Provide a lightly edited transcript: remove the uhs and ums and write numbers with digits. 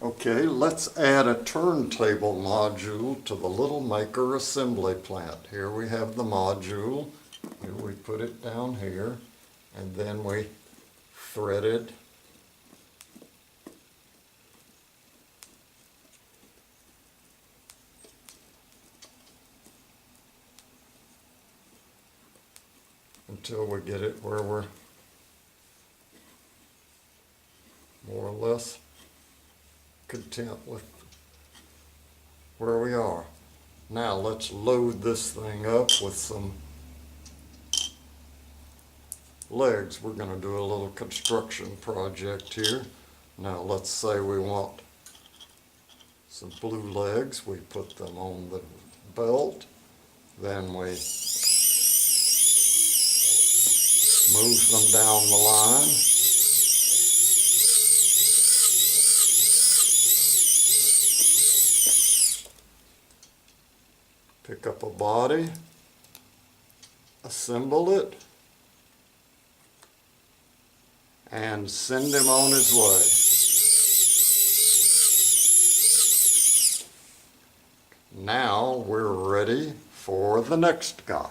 Okay, let's add a turntable module to the Little Maker assembly plant. Here we have the module. Here we put it down here, and then we thread it. Until we get it where we're more or less content with where we are. Now let's load this thing up with some legs. We're going to do a little construction project here. Now let's say we want some blue legs. We put them on the belt. Then we move them down the line. Pick up a body, assemble it, and send him on his way. Now we're ready for the next guy.